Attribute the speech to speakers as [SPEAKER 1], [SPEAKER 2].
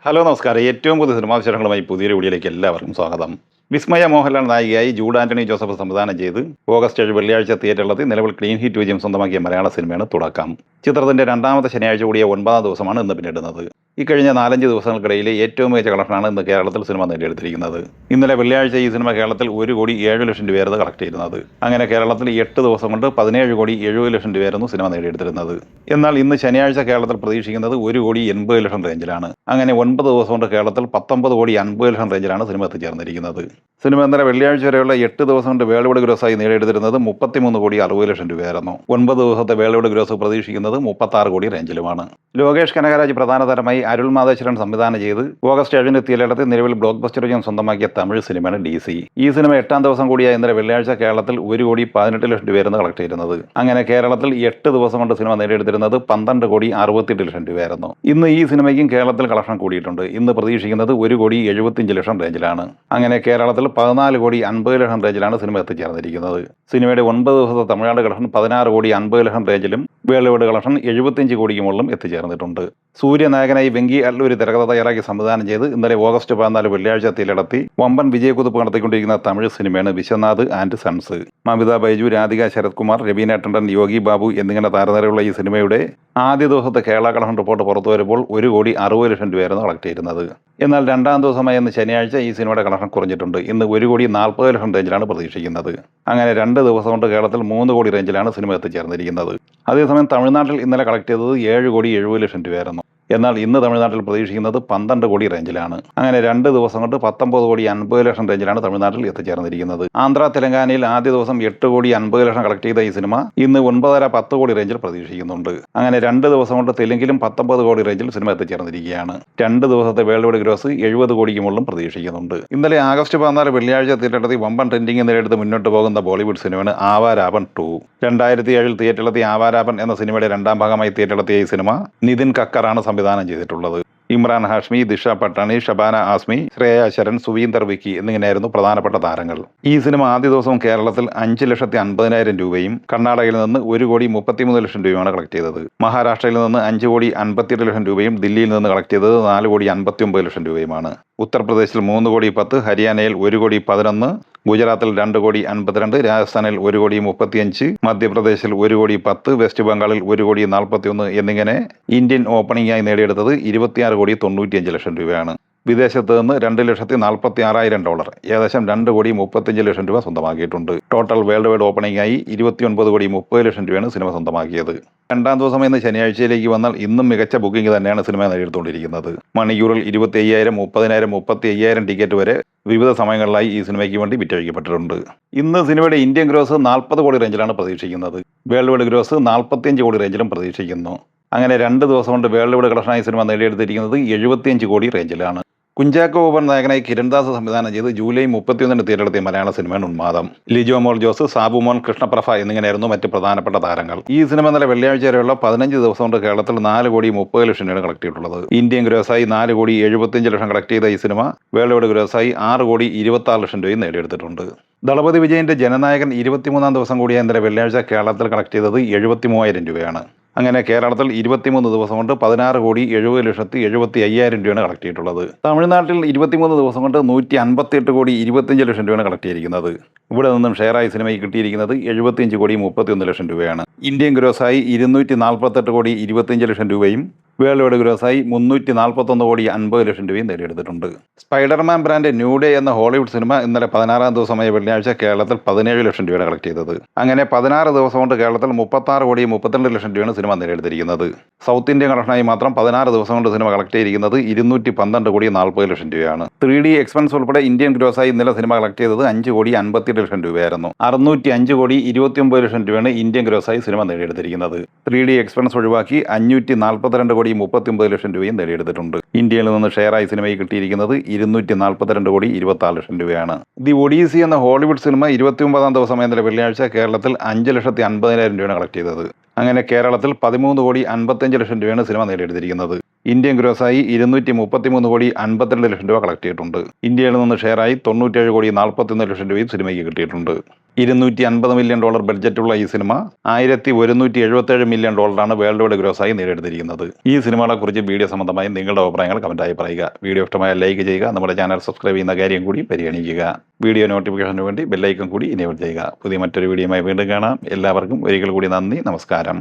[SPEAKER 1] Hello നമസ്കാരം. ഏറ്റവും പുതിയ സിനിമാ വിശേഷങ്ങളുമായി പുതിയൊരു വീഡിയോയിലേക്ക് എല്ലാവർക്കും സ്വാഗതം. വിസ്മയ മോഹൻലാൽ നായികയായി ജൂഡ് ആന്റണി ജോസഫ് സംവിധാനം ചെയ്ത് ഓഗസ്റ്റ് 7 വെള്ളിയാഴ്ച തിയേറ്ററിലെത്തി നിലവിൽ ക്ലീൻ ഹിറ്റ് വിജയം സ്വന്തമാക്കിയ മലയാള സിനിമയാണ് തുടക്കം. ചിത്രത്തിന്റെ രണ്ടാമത്തെ ശനിയാഴ്ച കൂടിയ 9ാം ദിവസമാണ് ഇന്ന് പിന്നിടുന്നത്. ഇക്കഴിഞ്ഞ 4-5 ദിവസങ്ങൾക്കിടയിലെ ഏറ്റവും മികച്ച കളക്ഷനാണ് ഇന്ന് കേരളത്തിൽ സിനിമ നേടിയെടുത്തിരിക്കുന്നത്. ഇന്നലെ വെള്ളിയാഴ്ച ഈ സിനിമ കേരളത്തിൽ 1,07,00,000 രൂപയായിരുന്നു കളക്ട് ചെയ്യുന്നത്. അങ്ങനെ കേരളത്തിൽ 8 ദിവസം കൊണ്ട് 17,70,00,000 രൂപയായിരുന്നു സിനിമ നേടിയെടുത്തിരുന്നത്. എന്നാൽ ഇന്ന് ശനിയാഴ്ച കേരളത്തിൽ പ്രതീക്ഷിക്കുന്നത് 1,80,00,000 റേഞ്ചിലാണ്. അങ്ങനെ 9 ദിവസം കൊണ്ട് കേരളത്തിൽ 19,50,00,000 റേഞ്ചിലാണ് സിനിമ എത്തിച്ചേർന്നിരിക്കുന്നത്. സിനിമ ഇന്നലെ വെള്ളിയാഴ്ച വരെയുള്ള 8 ദിവസം കൊണ്ട് വേൾഡ് വൈഡ് ഗ്രോസായി നേടിയെടുത്തിരുന്നത് 33,60,00,000 രൂപയായിരുന്നു. 9 ദിവസത്തെ വേൾഡ് വൈഡ് ഗ്രോസ് പ്രതീക്ഷിക്കുന്നത് 36 കോടി റേഞ്ചിലുമാണ്. ലോകേഷ് കനകരാജ് പ്രധാന താരമായി അരുൾ മാതേശ്വരൻ സംവിധാനം ചെയ്ത് ഓഗസ്റ്റ് 7 തിയേറ്ററിലെത്തി നിലവിൽ ബ്ലോക്ക് ബസ്റ്റർ വിജയം സ്വന്തമാക്കിയ തമിഴ് സിനിമയാണ് DC. ഈ സിനിമ 8ാം ദിവസം കൂടിയായ ഇന്നലെ വെള്ളിയാഴ്ച കേരളത്തിൽ 1,18,00,000 രൂപയായിരുന്നു കളക്ട് ചെയ്യുന്നത്. അങ്ങനെ കേരളത്തിൽ 8 ദിവസം കൊണ്ട് സിനിമ നേടിയെടുത്തിരുന്നത് 12,68,00,000 രൂപയായിരുന്നു. ഇന്ന് ഈ സിനിമയ്ക്കും കേരളത്തിൽ കളക്ഷൻ കൂടിയിട്ടുണ്ട്. ഇന്ന് പ്രതീക്ഷിക്കുന്നത് 1,75,00,000 റേഞ്ചിലാണ്. അങ്ങനെ കേരളത്തിൽ 14,50,00,000 റേഞ്ചിലാണ് സിനിമ എത്തിച്ചേർന്നിരിക്കുന്നത്. സിനിമയുടെ 9 ദിവസത്തെ തമിഴ്നാട് കളക്ഷൻ 16,50,00,000 റേഞ്ചിലും വേൾഡ് വൈഡ് കളക്ഷൻ 75 കോടിക്ക് മുകളിലും എത്തിച്ചേർന്നിട്ടുണ്ട്. സൂര്യനായകനായി വെങ്കി അല്ലൂരി തിരക്കഥ തയ്യാറാക്കി സംവിധാനം ചെയ്ത് ഇന്നലെ ഓഗസ്റ്റ് 14 വെള്ളിയാഴ്ച തിയേറ്ററിലെത്തി വമ്പൻ വിജയക്കുതിപ്പ് നടത്തിക്കൊണ്ടിരിക്കുന്ന തമിഴ് സിനിമയാണ് വിശ്വനാഥ് ആൻഡ് സൺസ്. മമിത ബൈജു, രാധിക ശരത് കുമാർ, രവീന ടണ്ടൻ, യോഗി ബാബു എന്നിങ്ങനെ താരനിരയുള്ള ഈ സിനിമയുടെ ആദ്യ ദിവസത്തെ കേരള കളക്ഷൻ റിപ്പോർട്ട് പുറത്തു വരുമ്പോൾ 1,60,00,000 രൂപയായിരുന്നു കളക്ട് ചെയ്യുന്നത്. എന്നാൽ രണ്ടാം ദിവസമായ ഇന്ന് ശനിയാഴ്ച ഈ സിനിമയുടെ കളക്ഷൻ കുറഞ്ഞിട്ടുണ്ട്. ഇന്ന് 1,40,00,000 റേഞ്ചിലാണ് പ്രതീക്ഷിക്കുന്നത്. അങ്ങനെ 2 ദിവസം കൊണ്ട് കേരളത്തിൽ 3 കോടി റേഞ്ചിലാണ് സിനിമ എത്തിച്ചേർന്നിരിക്കുന്നത്. അതേസമയം തമിഴ്നാട്ടിൽ ഇന്നലെ കളക്ട് ചെയ്തത് 7,70,00,000 രൂപയായിരുന്നു. എന്നാൽ ഇന്ന് തമിഴ്നാട്ടിൽ പ്രതീക്ഷിക്കുന്നത് 12 കോടി റേഞ്ചിലാണ്. അങ്ങനെ 2 ദിവസം കൊണ്ട് 19,50,00,000 റേഞ്ചിലാണ് തമിഴ്നാട്ടിൽ എത്തിച്ചേർന്നിരിക്കുന്നത്. ആന്ധ്ര തെലങ്കാനയിൽ ആദ്യ ദിവസം 8,50,00,000 കളക്ട് ചെയ്ത ഈ സിനിമ ഇന്ന് 9,5-10 കോടി റേഞ്ചിൽ പ്രതീക്ഷിക്കുന്നുണ്ട്. അങ്ങനെ 2 ദിവസം കൊണ്ട് തെലുങ്കിലും 19 കോടി റേഞ്ചിൽ സിനിമ എത്തിച്ചേർന്നിരിക്കുകയാണ്. 2 ദിവസത്തെ വേൾഡ് വൈഡ് ഗ്രോസ് 70 കോടിക്ക് മുകളിലും പ്രതീക്ഷിക്കുന്നുണ്ട്. ഇന്നലെ ആഗസ്റ്റ് 14 വെള്ളിയാഴ്ച തിയേറ്ററിലെത്തി വമ്പൻ ട്രെൻഡിംഗ് നേരിട്ട് മുന്നോട്ട് പോകുന്ന ബോളിവുഡ് സിനിമയാണ് ആവാരാപൻ 2. 2007 തിയേറ്ററിലെത്തിയ ആവാരാപൻ എന്ന സിനിമയുടെ രണ്ടാം ഭാഗമായി തിയേറ്ററിലെത്തിയ ഈ സിനിമ നിതിൻ കക്കറാണ് സംവിധാനം ചെയ്തിട്ടുള്ളത്. ഇമ്രാൻ ഹാഷ്മി, ദിഷ പട്ടാണി, ഷബാന ആസ്മി, ശ്രേയ ശരൺ, സുവീന്ദർ വിക്കി എന്നിങ്ങനെയായിരുന്നു പ്രധാനപ്പെട്ട താരങ്ങൾ. ഈ സിനിമ ആദ്യ ദിവസം കേരളത്തിൽ 5,50,000 രൂപയും കർണാടകയിൽ നിന്ന് 1,33,00,000 രൂപയുമാണ് കളക്ട് ചെയ്തത്. മഹാരാഷ്ട്രയിൽ നിന്ന് 5,58,00,000 രൂപയും ദില്ലിയിൽ നിന്ന് കളക്ട് ചെയ്തത് 4,59,00,000 രൂപയുമാണ്. ഉത്തർപ്രദേശിൽ 3,10,00,000, ഹരിയാനയിൽ 1,11,00,000, ഗുജറാത്തിൽ 2,52,00,000, രാജസ്ഥാനിൽ 1,35,00,000, മധ്യപ്രദേശിൽ 1,10,00,000, വെസ്റ്റ് ബംഗാളിൽ 1,41,00,000 എന്നിങ്ങനെ ഇന്ത്യൻ ഓപ്പണിംഗായി നേടിയെടുത്തത് 26,95,00,000 രൂപയാണ്. വിദേശത്ത് നിന്ന് $2,46,000, ഏകദേശം $2,35,00,000 രൂപ സ്വന്തമാക്കിയിട്ടുണ്ട്. ടോട്ടൽ വേൾഡ് വൈഡ് ഓപ്പണിംഗായി 29,30,00,000 രൂപയാണ് സിനിമ സ്വന്തമാക്കിയത്. രണ്ടാം ദിവസം ഇന്ന് ശനിയാഴ്ചയിലേക്ക് വന്നാൽ ഇന്നും മികച്ച ബുക്കിംഗ് തന്നെയാണ് സിനിമ നേടിയെടുത്തുകൊണ്ടിരിക്കുന്നത്. മണിക്കൂറിൽ 25,000, 30,000, 35,000 ടിക്കറ്റ് വരെ വിവിധ സമയങ്ങളിലായി ഈ സിനിമയ്ക്ക് വേണ്ടി വിറ്റഴിക്കപ്പെട്ടിട്ടുണ്ട്. ഇന്ന് സിനിമയുടെ ഇന്ത്യൻ ഗ്രോസ് 40 കോടി റേഞ്ചിലാണ് പ്രതീക്ഷിക്കുന്നത്. വേൾഡ് വൈഡ് ഗ്രോസ് 45 കോടി റേഞ്ചിലും പ്രതീക്ഷിക്കുന്നു. അങ്ങനെ 2 ദിവസം കൊണ്ട് വേൾഡ് വൈഡ് കളക്ഷനായി സിനിമ നേടിയെടുത്തിരിക്കുന്നത് 75 കോടി റേഞ്ചിലാണ്. കുഞ്ചാക്കോ ബോബൻ നായകനായി കിരൺദാസ് സംവിധാനം ചെയ്ത് ജൂലൈ 31 തിയേറ്ററിലെത്തിയ മലയാള സിനിമയാണ് ഉന്മാദം. ലിജോ മോൾ ജോസ്, സാബുമോൻ, കൃഷ്ണപ്രഭ എന്നിങ്ങനെയായിരുന്നു മറ്റ് പ്രധാനപ്പെട്ട താരങ്ങൾ. ഈ സിനിമ ഇന്നലെ വെള്ളിയാഴ്ച വരെയുള്ള 15 ദിവസം കൊണ്ട് കേരളത്തിൽ 4,30,00,000 രൂപയാണ് കളക്ട് ചെയ്തിട്ടുള്ളത്. ഇന്ത്യൻ ഗ്രോസായി 4,75,00,000 കളക്ട് ചെയ്ത ഈ സിനിമ വേൾഡ് വൈഡ് ഗ്രോസായി 6,26,00,000 രൂപയും നേടിയെടുത്തിട്ടുണ്ട്. ദളപതി വിജയന്റെ ജനനായകൻ 23ാം ദിവസം കൂടിയ ഇന്നലെ വെള്ളിയാഴ്ച കേരളത്തിൽ കളക്ട് ചെയ്തത് 73,000 രൂപയാണ്. അങ്ങനെ കേരളത്തിൽ 23 ദിവസം കൊണ്ട് 16,70,75,000 രൂപയാണ് കളക്ട് ചെയ്തിട്ടുള്ളത്. തമിഴ്നാട്ടിൽ 23 ദിവസം കൊണ്ട് 158,25,00,000 രൂപയാണ് കളക്ട് ചെയ്തിരിക്കുന്നത്. ഇവിടെ നിന്നും ഷെയറായി സിനിമയ്ക്ക് കിട്ടിയിരിക്കുന്നത് 75,31,00,000 രൂപയാണ്. ഇന്ത്യൻ ഗ്രോസായി 248,25,00,000 രൂപയും വേൾഡ് വൈഡ് ഗ്രോസായി 341,50,00,000 രൂപയും നേടിയെടുത്തിട്ടുണ്ട്. സ്പൈഡർമാൻ ബ്രാൻഡ് ന്യൂ ഡേ എന്ന ഹോളിവുഡ് സിനിമ ഇന്നലെ 16ാം ദിവസമായ വെള്ളിയാഴ്ച കേരളത്തിൽ 17,00,000 രൂപയാണ് കളക്ട് ചെയ്തത്. അങ്ങനെ 16 ദിവസം കൊണ്ട് കേരളത്തിൽ 36,32,00,000 രൂപയാണ് സിനിമ നേടിയെടുത്തിരിക്കുന്നത്. സൗത്ത് ഇന്ത്യൻ കളക്ഷനായി മാത്രം 16 ദിവസം കൊണ്ട് സിനിമ കളക്ട് ചെയ്തിരിക്കുന്നത് 212,40,00,000 രൂപയാണ്. 3D എക്സ്പെൻസ് ഉൾപ്പെടെ ഇന്ത്യൻ ഗ്രോസായി ഇന്നലെ സിനിമ കളക്ട് ചെയ്തത് 5,58,00,000 രൂപയായിരുന്നു. 605,29,00,000 രൂപയാണ് ഇന്ത്യൻ ഗ്രോസായി സിനിമ നേടിയെടുത്തിരിക്കുന്നത്. 3D എക്സ്പെൻസ് ഒഴിവാക്കി 542,39,00,000 രൂപയും നേടിയെടുത്തിട്ടുണ്ട്. ഇന്ത്യയിൽ നിന്ന് ഷെയറായി സിനിമയ്ക്ക് കിട്ടിയിരിക്കുന്നത് 242,26,00,000 രൂപയാണ്. ദി ഒഡീസി എന്ന ഹോളിവുഡ് സിനിമ 29ാം ദിവസമായ ഇന്നലെ വെള്ളിയാഴ്ച കേരളത്തിൽ 5,50,000 രൂപയാണ് കളക്ട് ചെയ്തത്. അങ്ങനെ കേരളത്തിൽ 13,55,00,000 രൂപയാണ് സിനിമ നേടിയെടുത്തിരിക്കുന്നത്. ഇന്ത്യൻ ഗ്രോസായി 233,52 രൂപ കളക്ട് ചെയ്തിട്ടുണ്ട്. ഇന്ത്യയിൽ നിന്ന് ഷെയറായി 97,41 ലക്ഷം രൂപയും സിനിമയ്ക്ക് കിട്ടിയിട്ടുണ്ട്. $250 മില്യൺ ബഡ്ജറ്റുള്ള ഈ സിനിമ $1,177 മില്യൺ വേൾഡ് വൈഡ് ഗ്രോസായി നേടിയെടുത്തിരിക്കുന്നത്. ഈ സിനിമകളെക്കുറിച്ച് വീഡിയോ സംബന്ധമായി നിങ്ങളുടെ അഭിപ്രായങ്ങൾ കമൻറ്റായി പറയുക. വീഡിയോ ഇഷ്ടമായ ലൈക്ക് ചെയ്യുക. നമ്മുടെ ചാനൽ സബ്സ്ക്രൈബ് ചെയ്യുന്ന കാര്യം കൂടി പരിഗണിക്കുക. വീഡിയോ നോട്ടിഫിക്കേഷന് വേണ്ടി ബെല്ലൈക്കൺ കൂടി എനേബിൾ ചെയ്യുക. പുതിയ മറ്റൊരു വീഡിയോയുമായി വീണ്ടും കാണാം. എല്ലാവർക്കും ഒരിക്കൽ കൂടി നന്ദി, നമസ്കാരം.